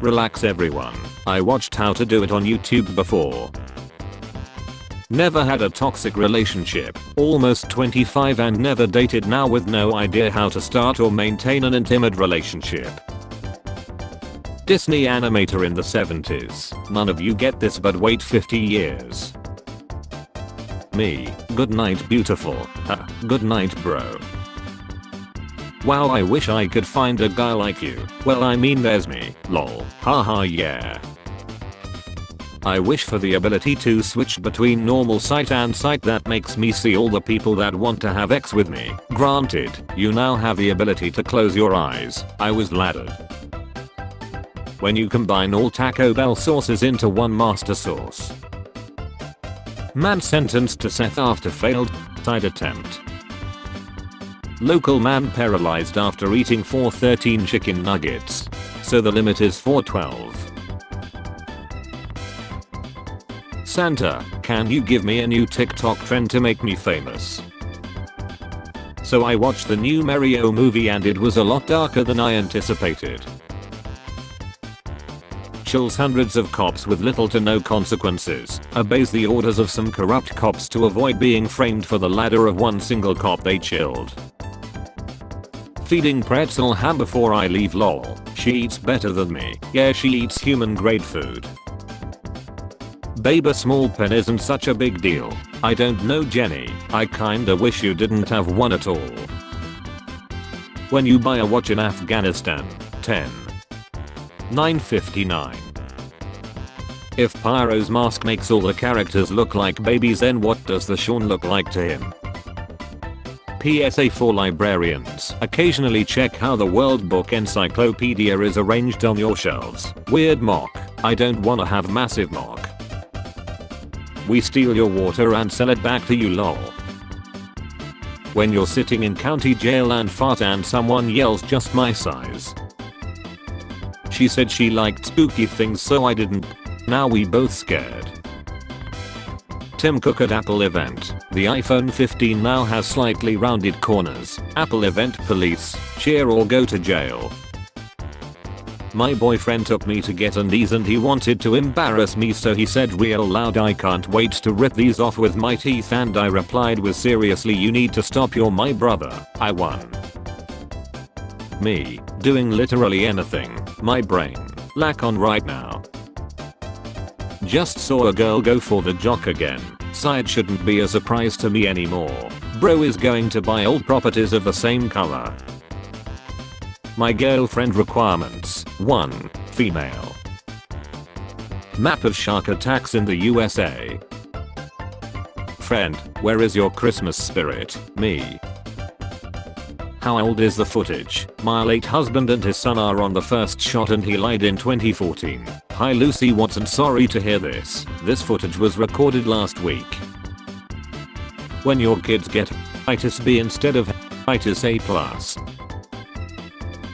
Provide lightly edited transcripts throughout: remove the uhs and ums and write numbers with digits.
Relax everyone. I watched how to do it on YouTube before. Never had a toxic relationship, almost 25 and never dated now with no idea how to start or maintain an intimate relationship. Disney animator in the 70s. None of you get this but wait 50 years. Me. Good night beautiful. Good night bro. Wow, I wish I could find a guy like you. Well, I mean there's me. Lol. Haha yeah. I wish for the ability to switch between normal sight and sight that makes me see all the people that want to have sex with me. Granted, you now have the ability to close your eyes. I was laddered. When you combine all Taco Bell sauces into one master sauce. Man sentenced to death after failed suicide attempt. Local man paralyzed after eating 413 chicken nuggets. So the limit is 412. Santa, can you give me a new TikTok trend to make me famous? So I watched the new Mario movie and it was a lot darker than I anticipated. Kills hundreds of cops with little to no consequences, obeys the orders of some corrupt cops to avoid being framed for the ladder of one single cop they chilled. Feeding pretzel ham before I leave lol. She eats better than me. Yeah, she eats human grade food. Babe, a small pen isn't such a big deal. I don't know Jenny, I kinda wish you didn't have one at all. When you buy a watch in Afghanistan, 10. 9.59. If Pyro's mask makes all the characters look like babies, then what does the Sean look like to him? PSA for librarians, occasionally check how the World Book Encyclopedia is arranged on your shelves. Weird mock. I don't wanna have massive mock. We steal your water and sell it back to you lol. When you're sitting in county jail and fart and someone yells just my size. She said she liked spooky things so I didn't. Now we both scared. Tim Cook at Apple event. The iPhone 15 now has slightly rounded corners. Apple event police, cheer or go to jail. My boyfriend took me to get undies and he wanted to embarrass me, so he said real loud, I can't wait to rip these off with my teeth, and I replied with seriously you need to stop, you're my brother. I won. Me, doing literally anything. My brain, lack on right now. Just saw a girl go for the jock again. Side shouldn't be a surprise to me anymore. Bro is going to buy old properties of the same color. My girlfriend requirements. 1. Female. Map of shark attacks in the USA. Friend, where is your Christmas spirit? Me. How old is the footage? My late husband and his son are on the first shot and he lied in 2014. Hi Lucy Watson, sorry to hear this. This footage was recorded last week. When your kids get hepatitis B instead of hepatitis A+.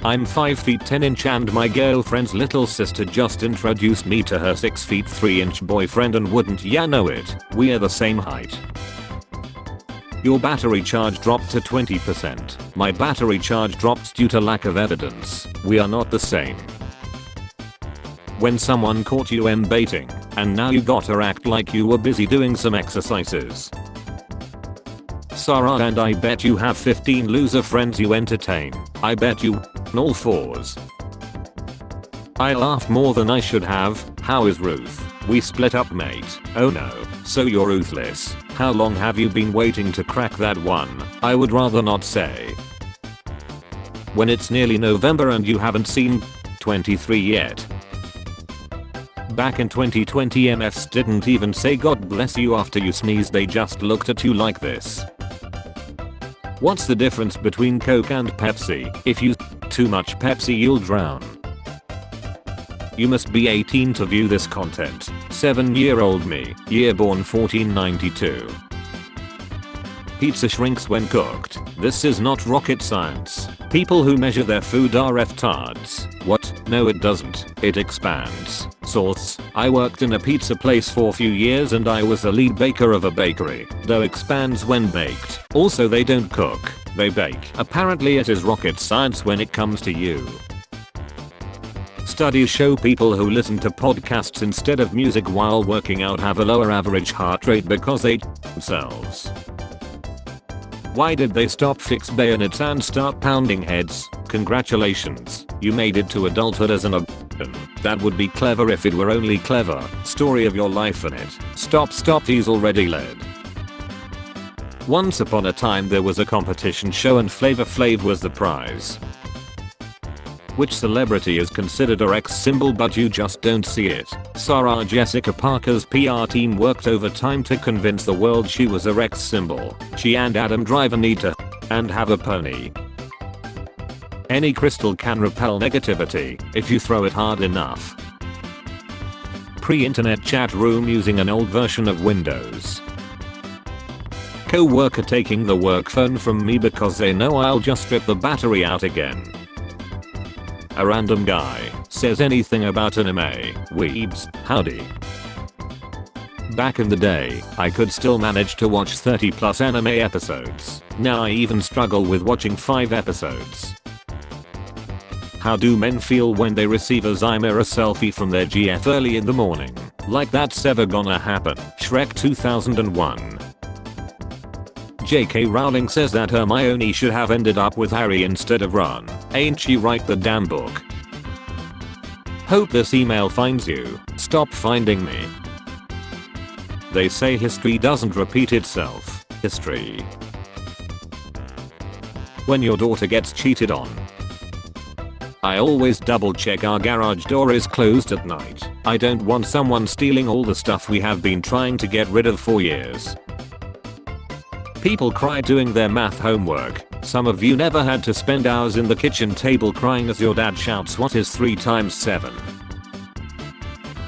I'm 5 feet 10 inch and my girlfriend's little sister just introduced me to her 6 feet 3 inch boyfriend, and wouldn't ya know it, we're the same height. Your battery charge dropped to 20%. My battery charge dropped due to lack of evidence. We are not the same. When someone caught you baiting, and now you gotta act like you were busy doing some exercises. Sarah, and I bet you have 15 loser friends you entertain. I bet you on all fours. I laughed more than I should have. How is Ruth? We split up mate. Oh no, so you're ruthless. How long have you been waiting to crack that one? I would rather not say. When it's nearly November and you haven't seen 23 yet. Back in 2020 MFs didn't even say God bless you after you sneezed, they just looked at you like this. What's the difference between Coke and Pepsi? If you too much Pepsi you'll drown. You must be 18 to view this content. 7-year-old me, year born 1492. Pizza shrinks when cooked. This is not rocket science. People who measure their food are retards. What? No it doesn't. It expands. Source: I worked in a pizza place for a few years and I was the lead baker of a bakery. Dough expands when baked. Also they don't cook, they bake. Apparently it is rocket science when it comes to you. Studies show people who listen to podcasts instead of music while working out have a lower average heart rate because they themselves. Why did they stop, fix bayonets and start pounding heads? Congratulations, you made it to adulthood as an abortion. That would be clever if it were only clever. Story of your life in it. Stop, he's already led. Once upon a time there was a competition show and Flavor Flav was the prize. Which celebrity is considered a X symbol but you just don't see it? Sarah Jessica Parker's PR team worked overtime to convince the world she was a X symbol. She and Adam Driver need to and have a pony. Any crystal can repel negativity if you throw it hard enough. Pre-internet chat room using an old version of Windows. Co-worker taking the work phone from me because they know I'll just strip the battery out again. A random guy says anything about anime, weebs, howdy. Back in the day, I could still manage to watch 30 plus anime episodes. Now I even struggle with watching 5 episodes. How do men feel when they receive a Zymera selfie from their GF early in the morning? Like that's ever gonna happen. Shrek 2001. J.K. Rowling says that Hermione should have ended up with Harry instead of Ron. Ain't she right, the damn book? Hope this email finds you. Stop finding me. They say history doesn't repeat itself. History. When your daughter gets cheated on. I always double check our garage door is closed at night. I don't want someone stealing all the stuff we have been trying to get rid of for years. People cry doing their math homework. Some of you never had to spend hours in the kitchen table crying as your dad shouts what is 3 times 7.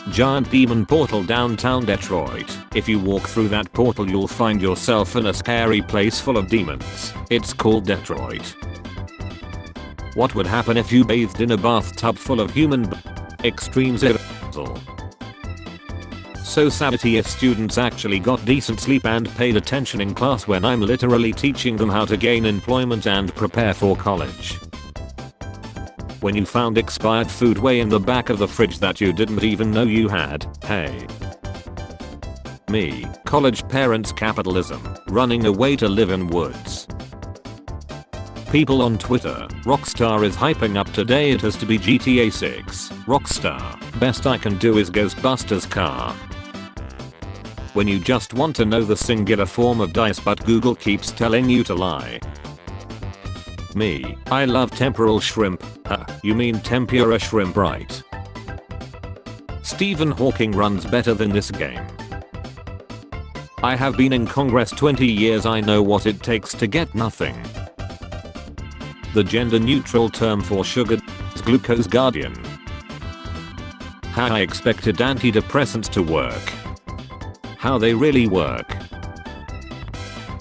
Giant demon portal downtown Detroit. If you walk through that portal you'll find yourself in a scary place full of demons. It's called Detroit. What would happen if you bathed in a bathtub full of human extreme zero? So sadity if students actually got decent sleep and paid attention in class when I'm literally teaching them how to gain employment and prepare for college. When you found expired food way in the back of the fridge that you didn't even know you had. Hey. Me, college parents, capitalism, running away to live in woods. People on Twitter, Rockstar is hyping up today it has to be GTA 6. Rockstar, best I can do is Ghostbusters car. When you just want to know the singular form of dice but Google keeps telling you to lie. Me, I love temporal shrimp. You mean tempura shrimp, right? Stephen Hawking runs better than this game. I have been in Congress 20 years, I know what it takes to get nothing. The gender neutral term for sugar is glucose guardian. How I expected antidepressants to work. How they really work.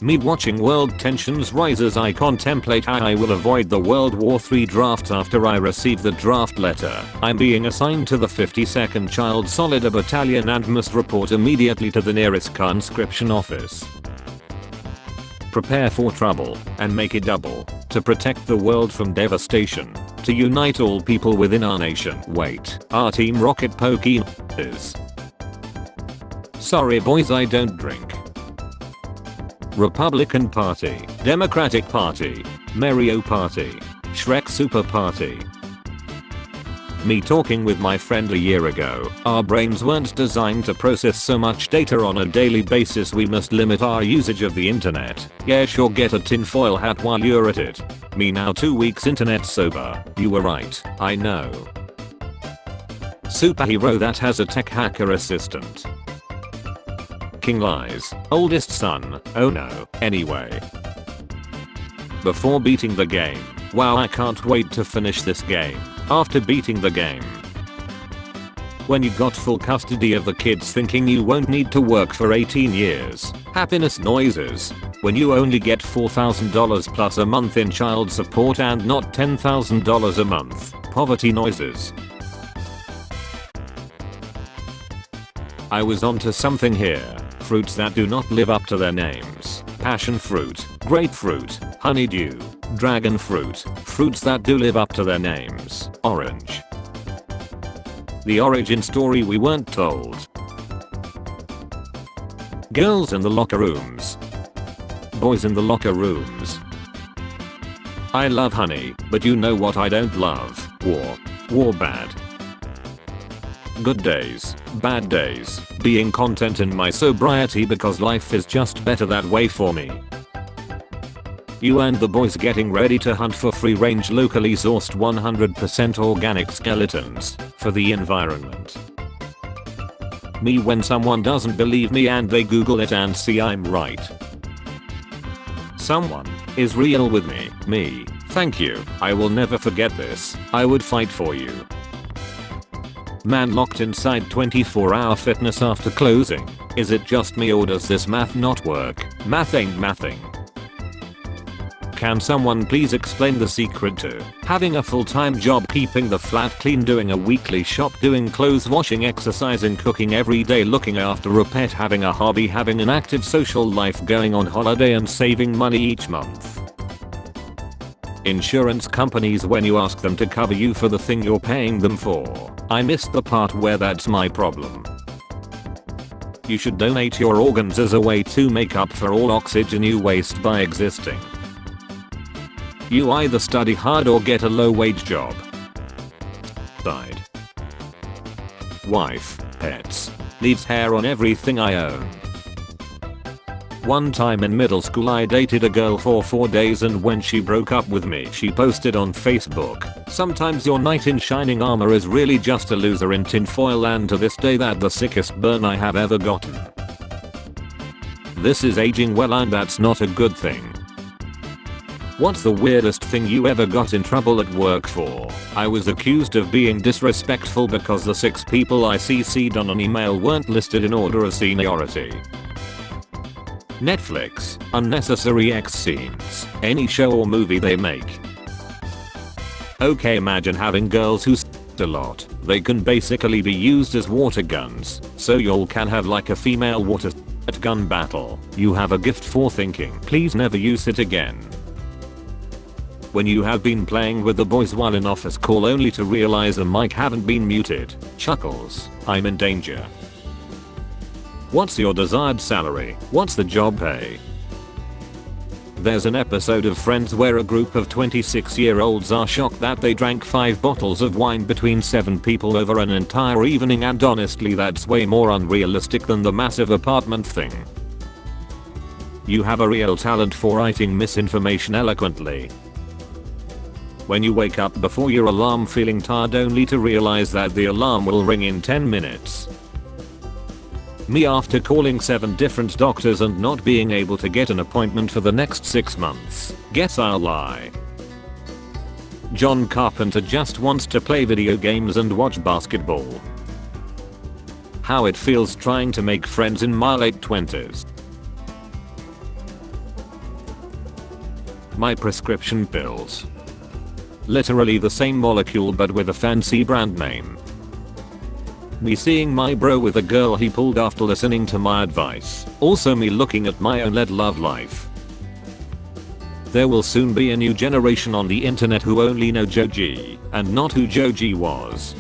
Me watching world tensions rise as I contemplate how I will avoid the World War III draft after I receive the draft letter. I'm being assigned to the 52nd Child Soldier Battalion and must report immediately to the nearest conscription office. Prepare for trouble and make it double. To protect the world from devastation. To unite all people within our nation. Wait, our Team Rocket Pokemon is. Sorry boys, I don't drink. Republican Party, Democratic Party, Mario Party, Shrek Super Party. Me talking with my friend a year ago, our brains weren't designed to process so much data on a daily basis, we must limit our usage of the internet. Yeah sure, get a tinfoil hat while you're at it. Me now 2 weeks internet sober, you were right, I know. Superhero that has a tech hacker assistant. King lies, oldest son, oh no, anyway. Before beating the game, wow I can't wait to finish this game. After beating the game. When you got full custody of the kids thinking you won't need to work for 18 years. Happiness noises. When you only get $4,000 plus a month in child support and not $10,000 a month. Poverty noises. I was onto something here. Fruits that do not live up to their names. Passion fruit, grapefruit, honeydew, dragon fruit, fruits that do live up to their names. Orange. The origin story we weren't told. Girls in the locker rooms. Boys in the locker rooms. I love honey, but you know what I don't love? War. War bad. Good days, bad days, being content in my sobriety because life is just better that way for me. You and the boys getting ready to hunt for free-range locally sourced 100% organic skeletons for the environment. Me when someone doesn't believe me and they Google it and see I'm right. Someone is real with me. Me. Thank you. I will never forget this. I would fight for you. Man locked inside 24-hour fitness after closing. Is it just me or does this math not work? Math ain't mathing. Can someone please explain the secret to having a full-time job, keeping the flat clean, doing a weekly shop, doing clothes washing, exercising, cooking every day, looking after a pet, having a hobby, having an active social life, going on holiday and saving money each month? Insurance companies, when you ask them to cover you for the thing you're paying them for. I missed the part where that's my problem. You should donate your organs as a way to make up for all oxygen you waste by existing. You either study hard or get a low-wage job. Died. Wife, pets, leaves hair on everything I own. One time in middle school I dated a girl for 4 days, and when she broke up with me she posted on Facebook, "Sometimes your knight in shining armor is really just a loser in tinfoil," and to this day that's the sickest burn I have ever gotten. This is aging well and that's not a good thing. What's the weirdest thing you ever got in trouble at work for? I was accused of being disrespectful because the 6 people I CC'd on an email weren't listed in order of seniority. Netflix, unnecessary X scenes, any show or movie they make. Okay, imagine having girls who a lot. They can basically be used as water guns, so y'all can have like a female water gun battle. You have a gift for thinking. Please never use it again. When you have been playing with the boys while in office call only to realize the mic haven't been muted. Chuckles. I'm in danger. What's your desired salary? What's the job pay? There's an episode of Friends where a group of 26-year-olds are shocked that they drank 5 bottles of wine between 7 people over an entire evening, and honestly that's way more unrealistic than the massive apartment thing. You have a real talent for writing misinformation eloquently. When you wake up before your alarm feeling tired only to realize that the alarm will ring in 10 minutes. Me after calling 7 different doctors and not being able to get an appointment for the next 6 months. Guess I'll lie. John Carpenter just wants to play video games and watch basketball. How it feels trying to make friends in my late 20s. My prescription pills. Literally the same molecule but with a fancy brand name. Me seeing my bro with a girl he pulled after listening to my advice. Also me looking at my own love life. There will soon be a new generation on the internet who only know Joji and not who Joji was.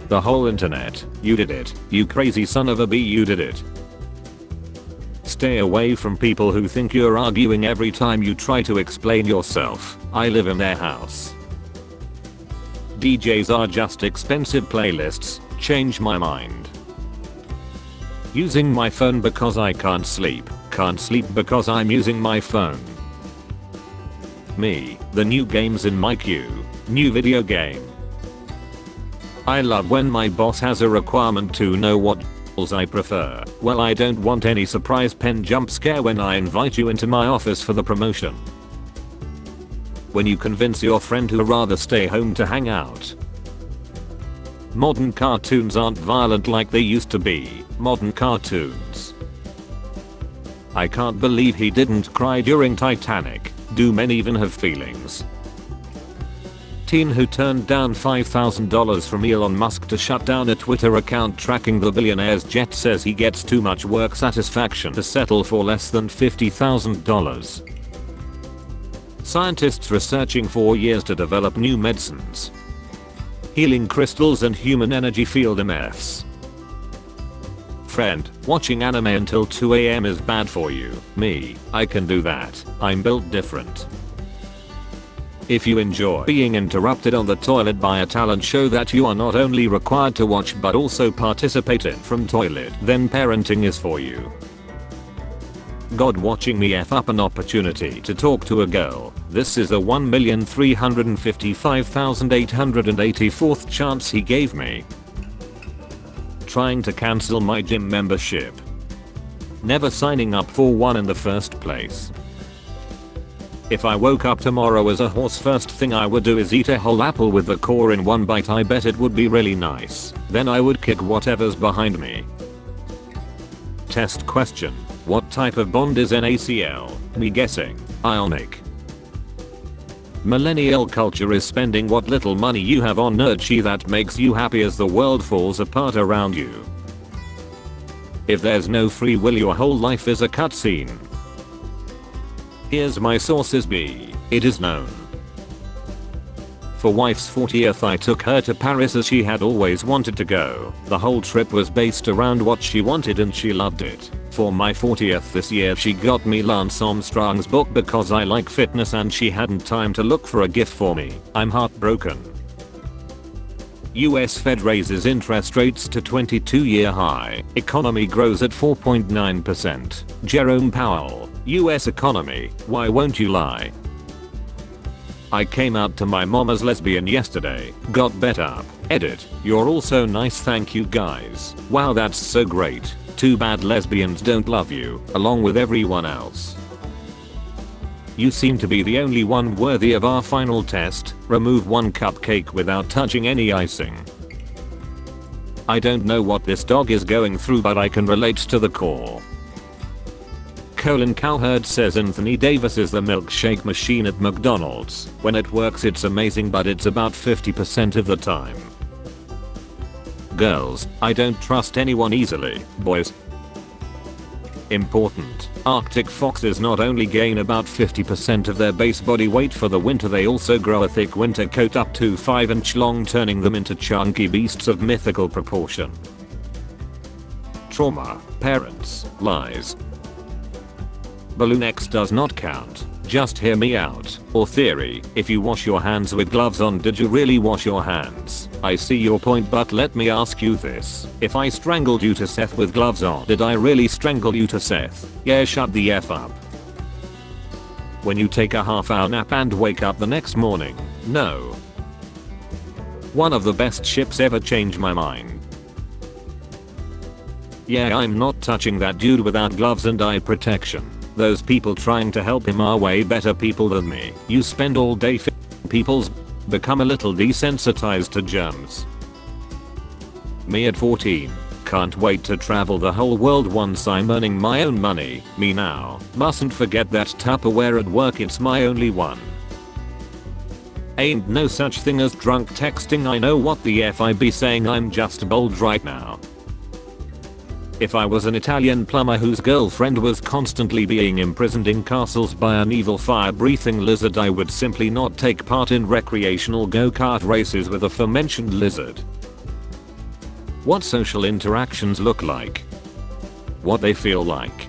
The whole internet, you did it, you crazy son of a bee, you did it. Stay away from people who think you're arguing every time you try to explain yourself. I live in their house. DJs are just expensive playlists. Change my mind. Using my phone because I can't sleep. Can't sleep because I'm using my phone. Me, the new games in my queue. New video game. I love when my boss has a requirement to know what I prefer. Well, I don't want any surprise pen jump scare when I invite you into my office for the promotion. When you convince your friend who'd rather stay home to hang out. Modern cartoons aren't violent like they used to be. Modern cartoons. I can't believe he didn't cry during Titanic. Do men even have feelings? Teen who turned down $5,000 from Elon Musk to shut down a Twitter account tracking the billionaire's jet says he gets too much work satisfaction to settle for less than $50,000. Scientists researching for years to develop new medicines. healing crystals and human energy field MFs. Friend, watching anime until 2 AM is bad for you. Me, I can do that. I'm built different. If you enjoy being interrupted on the toilet by a talent show that you are not only required to watch but also participate in from toilet, then parenting is for you. God watching me F up an opportunity to talk to a girl. This is a 1,355,884th chance he gave me. Trying to cancel my gym membership. Never signing up for one in the first place. If I woke up tomorrow as a horse, first thing I would do is eat a whole apple with the core in one bite. I bet it would be really nice. Then I would kick whatever's behind me. Test question. What type of bond is NaCl? Me guessing. Ionic. Millennial culture is spending what little money you have on nerdshit that makes you happy as the world falls apart around you. If there's no free will, your whole life is a cutscene. Here's my sources. B. It is known. For wife's 40th I took her to Paris as she had always wanted to go. The whole trip was based around what she wanted and she loved it. For my 40th this year she got me Lance Armstrong's book because I like fitness and she hadn't time to look for a gift for me. I'm heartbroken. US Fed raises interest rates to 22-year high. Economy grows at 4.9%. Jerome Powell. US economy. Why won't you lie? I came out to my mom as lesbian yesterday. Got bet up. Edit. You're also nice, thank you guys. Wow, that's so great. Too bad lesbians don't love you, along with everyone else. You seem to be the only one worthy of our final test. Remove one cupcake without touching any icing. I don't know what this dog is going through, but I can relate to the core. Colin Cowherd says Anthony Davis is the milkshake machine at McDonald's. When it works it's amazing, but it's about 50% of the time. Girls, I don't trust anyone easily. Boys. Important. Arctic foxes not only gain about 50% of their base body weight for the winter, they also grow a thick winter coat up to 5-inch long, turning them into chunky beasts of mythical proportion. Trauma. Parents. Lies. Balloon X does not count. Just hear me out. Or theory, if you wash your hands with gloves on, did you really wash your hands? I see your point, but let me ask you this. If I strangled you to Seth with gloves on, did I really strangle you to Seth? Yeah, shut the F up. When you take a half-hour nap and wake up the next morning. No. One of the best ships ever, changed my mind. Yeah, I'm not touching that dude without gloves and eye protection. Those people trying to help him are way better people than me. You spend all day people's become a little desensitized to germs. Me at 14. Can't wait to travel the whole world once I'm earning my own money. Me now. Mustn't forget that Tupperware at work, it's my only one. Ain't no such thing as drunk texting. I know what the F I be saying, I'm just bold right now. If I was an Italian plumber whose girlfriend was constantly being imprisoned in castles by an evil fire-breathing lizard, I would simply not take part in recreational go-kart races with aforementioned lizard. What social interactions look like. What they feel like.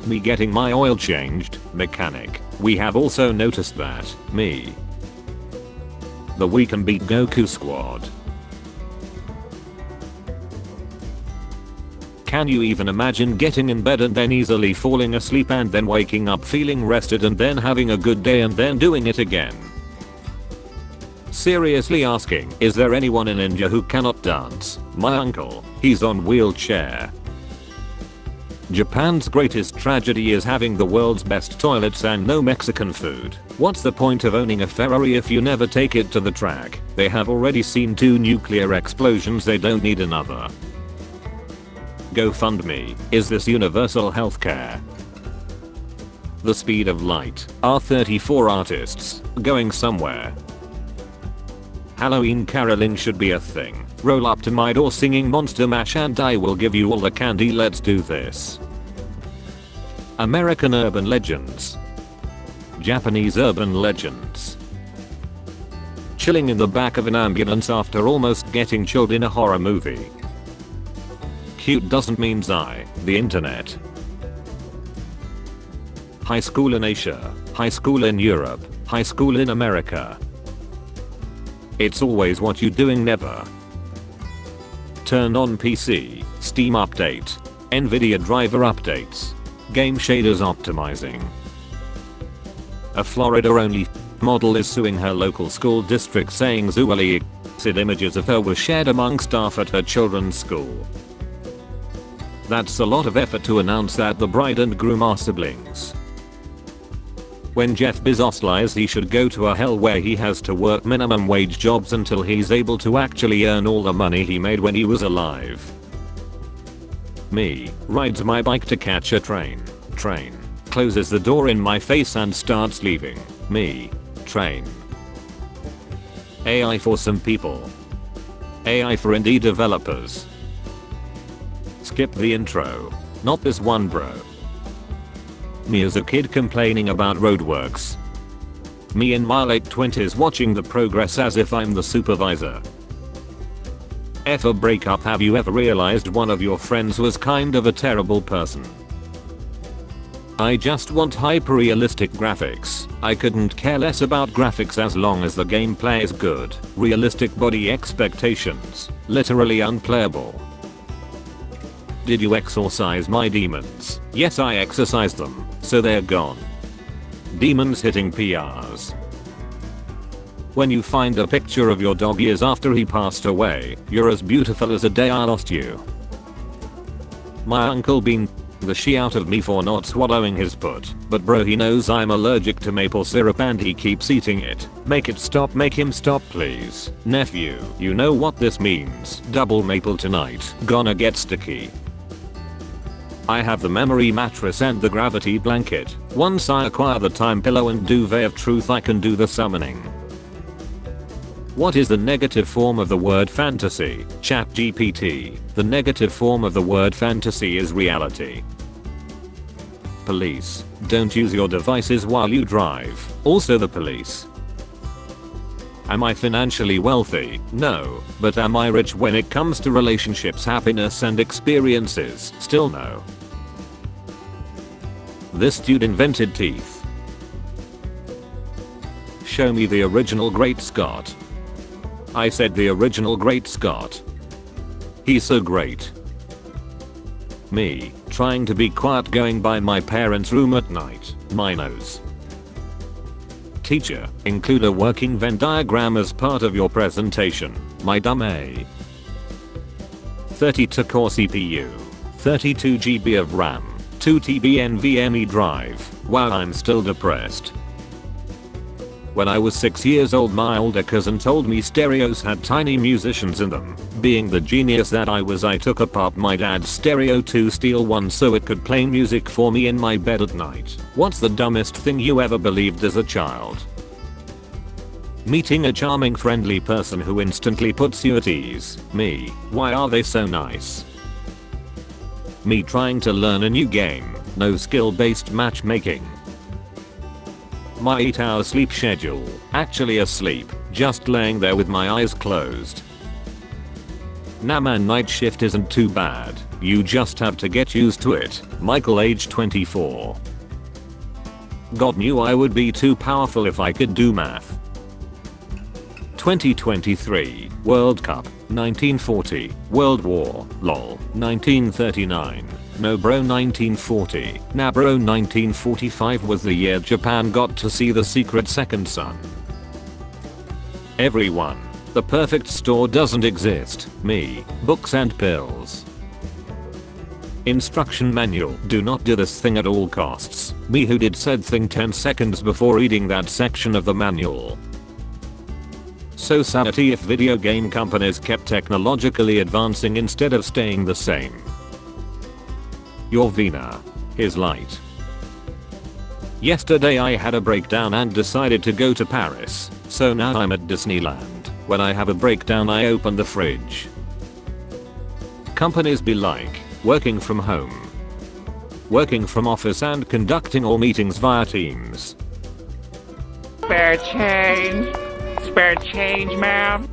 Me getting my oil changed. Mechanic. We have also noticed that. Me. The We Can Beat Goku squad. Can you even imagine getting in bed and then easily falling asleep and then waking up feeling rested and then having a good day and then doing it again? Seriously asking, is there anyone in India who cannot dance? My uncle, he's on wheelchair. Japan's greatest tragedy is having the world's best toilets and no Mexican food. What's the point of owning a Ferrari if you never take it to the track? They have already seen 2 nuclear explosions, they don't need another. GoFundMe, is this universal healthcare? The speed of light, are 34 artists going somewhere? Halloween caroling should be a thing. Roll up to my door singing Monster Mash and I will give you all the candy, let's do this. American urban legends. Japanese urban legends. Chilling in the back of an ambulance after almost getting chilled in a horror movie. Cute doesn't mean the internet. High school in Asia, high school in Europe, high school in America. It's always what you doing never. Turn on PC, Steam update, Nvidia driver updates, game shaders optimizing. A Florida-only model is suing her local school district saying Zuali said images of her were shared among staff at her children's school. That's a lot of effort to announce that the bride and groom are siblings. When Jeff Bezos lies, he should go to a hell where he has to work minimum wage jobs until he's able to actually earn all the money he made when he was alive. Me, rides my bike to catch a train, closes the door in my face and starts leaving, me, train. AI for some people. AI for indie developers. Skip the intro. Not this one, bro. Me as a kid complaining about roadworks. Me in my late 20s watching the progress as if I'm the supervisor. F a breakup. Have you ever realized one of your friends was kind of a terrible person? I just want hyper-realistic graphics. I couldn't care less about graphics as long as the gameplay is good. Realistic body expectations. Literally unplayable. Did you exorcise my demons? Yes, I exorcised them, so they're gone. Demons hitting PRs. When you find a picture of your dog years after he passed away, you're as beautiful as the day I lost you. My uncle bean the shit out of me for not swallowing his put, but bro, he knows I'm allergic to maple syrup and he keeps eating it. Make it stop, make him stop please. Nephew, you know what this means. Double maple tonight, gonna get sticky. I have the memory mattress and the gravity blanket. Once I acquire the time pillow and duvet of truth, I can do the summoning. What is the negative form of the word fantasy? ChatGPT. The negative form of the word fantasy is reality. Police. Don't use your devices while you drive. Also the police. Am I financially wealthy? No. But am I rich when it comes to relationships, happiness and experiences? Still no. This dude invented teeth. Show me the original Great Scott. I said the original Great Scott. He's so great. Me, trying to be quiet going by my parents' room at night. My nose. Teacher, include a working Venn diagram as part of your presentation. My dumb A. 32 core CPU. 32 GB of RAM. 2 TB NVMe drive. Wow, I'm still depressed. When I was 6 years old, my older cousin told me stereos had tiny musicians in them. Being the genius that I was, I took apart my dad's stereo to steal one so it could play music for me in my bed at night. What's the dumbest thing you ever believed as a child? Meeting a charming, friendly person who instantly puts you at ease. Me. Why are they so nice? Me trying to learn a new game. No skill-based matchmaking. My 8-hour sleep schedule. Actually asleep, just laying there with my eyes closed. Nah man, night shift isn't too bad. You just have to get used to it. Michael, age 24. God knew I would be too powerful if I could do math. 2023 World Cup 1940 World War lol 1939 no bro 1940 nah bro 1945 was the year Japan got to see the secret second sun. Everyone, the perfect store doesn't exist. Me, books and pills. Instruction manual, do not do this thing at all costs. Me who did said thing 10 seconds before reading that section of the manual. So sanity if video game companies kept technologically advancing instead of staying the same. Your Vina. His light. Yesterday I had a breakdown and decided to go to Paris, so now I'm at Disneyland. When I have a breakdown I open the fridge. Companies be like, working from home, working from office and conducting all meetings via Teams. Spare change. Spare change, ma'am?